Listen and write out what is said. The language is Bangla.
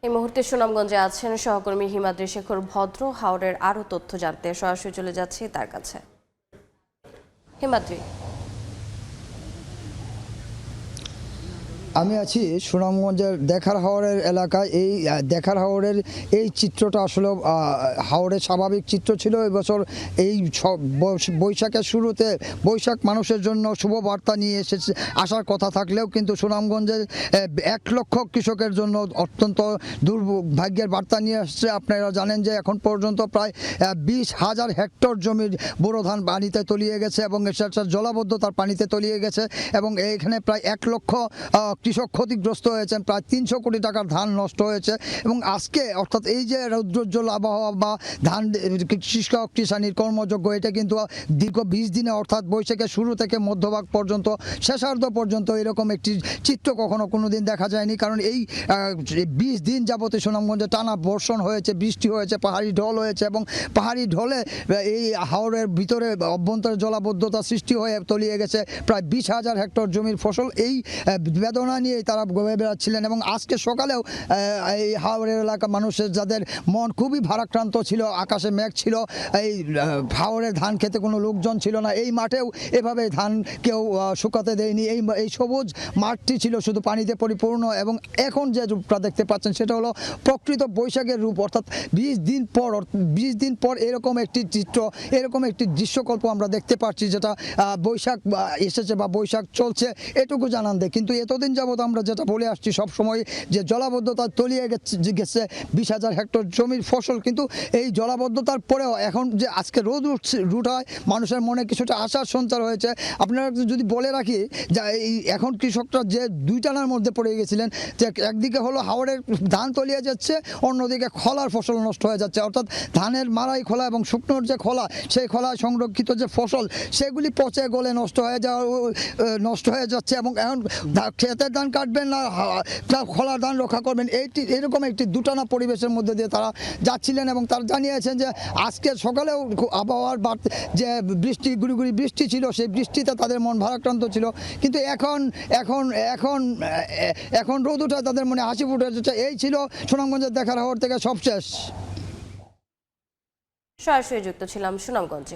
এই মুহূর্তে সুনামগঞ্জে আছেন সহকর্মী হিমাদ্রি শেখর ভদ্র। হাওরের আরো তথ্য জানতে সরাসরি চলে যাচ্ছি তার কাছে। হিমাদ্রি, আমি আছি সুনামগঞ্জের দেখার হাওরের এলাকায়। এই দেখার হাওরের এই চিত্রটা আসলে হাওরের স্বাভাবিক চিত্র ছিল। এবছর এই বৈশাখের শুরুতে বৈশাখ মানুষের জন্য শুভ বার্তা নিয়ে এসেছে আসার কথা থাকলেও কিন্তু সুনামগঞ্জের 1 লক্ষ কৃষকের জন্য অত্যন্ত দুর্ভাগ্যের বার্তা নিয়ে আসছে। আপনারা জানেন যে এখন পর্যন্ত প্রায় 20,000 হেক্টর জমির বোরো ধান পানিতে তলিয়ে গেছে এবং সেটা জলাবদ্ধতার পানিতে তলিয়ে গেছে এবং এখানে প্রায় 1 লক্ষ কৃষক ক্ষতিগ্রস্ত হয়েছেন। প্রায় 300 কোটি টাকার ধান নষ্ট হয়েছে এবং আজকে অর্থাৎ এই যে রৌদ্রোজ্জ্বল আবহাওয়া বা ধান কৃষক কিষানির কর্মযজ্ঞ, এটা কিন্তু দীর্ঘ 20 দিনে অর্থাৎ বৈশাখের শুরু থেকে মধ্যভাগ পর্যন্ত শেষার্ধ পর্যন্ত এরকম একটি চিত্র কখনো কোনোদিন দেখা যায়নি। কারণ এই 20 দিন যাবতে সুনামগঞ্জে টানা বর্ষণ হয়েছে, বৃষ্টি হয়েছে, পাহাড়ি ঢল হয়েছে এবং পাহাড়ি ঢলে এই হাওরের ভিতরে অভ্যন্তরে জলাবদ্ধতা সৃষ্টি হয়ে তলিয়ে গেছে প্রায় 20,000 হেক্টর জমির ফসল। এই বেদনা নিয়েই তারা ঘুরে বেড়াচ্ছিলেন এবং আজকে সকালেও এই হাওরের এলাকা মানুষের যাদের মন খুবই ভারাক্রান্ত ছিল, আকাশে মেঘ ছিল, এই হাওরের ধান খেতে কোনো লোকজন ছিল না। এই মাঠেও এভাবে ধান কেউ শুকাতে দেয়নি। এই সবুজ মাঠটি ছিল শুধু পানিতে পরিপূর্ণ এবং এখন যে রূপটা দেখতে পাচ্ছেন সেটা হলো প্রকৃত বৈশাখের রূপ। অর্থাৎ 20 দিন পর এরকম একটি চিত্র, এরকম একটি দৃশ্যকল্প আমরা দেখতে পাচ্ছি, যেটা বৈশাখ এসেছে বা বৈশাখ চলছে এটুকু জানান দেয়। কিন্তু এতদিন যাবত আমরা যেটা বলে আসছি সবসময় যে জলাবদ্ধতা তলিয়ে গেছে 20,000 হেক্টর জমির ফসল, কিন্তু এই জলাবদ্ধতার পরেও এখন যে আজকে রোদ উঠায় মানুষের মনে কিছুটা আশার সঞ্চার হয়েছে। আপনারা যদি বলে রাখি যে এই এখন কৃষকরা যে দুই টানার মধ্যে পড়ে গেছিলেন, যে একদিকে হলো হাওরের ধান তলিয়ে যাচ্ছে, অন্যদিকে খলার ফসল নষ্ট হয়ে যাচ্ছে। অর্থাৎ ধানের মারাই খোলা এবং শুকনোর যে খোলা, সেই খোলায় সংরক্ষিত যে ফসল সেগুলি পচে গলে নষ্ট হয়ে যাচ্ছে এবং এখন ক্ষেতের ধান কাটবেন না খোলার ধান রক্ষা করবেন, এরকম একটি দুটানা পরিবেশের মধ্যে দিয়ে তারা যাচ্ছিলেন এবং তারা জানিয়েছেন যে আজকে সকালেও আবহাওয়ার যে বৃষ্টি গুড়ি বৃষ্টি ছিল, সেই বৃষ্টিতে তাদের মন ভারাক্রান্ত ছিল। কিন্তু এখন রোদ উঠায় তাদের মনে হাসি ফুটে যাচ্ছে। এই ছিল সুনামগঞ্জের দেখার হাওর থেকে সবশেষ। সরাসরি যুক্ত ছিলাম সুনামগঞ্জে।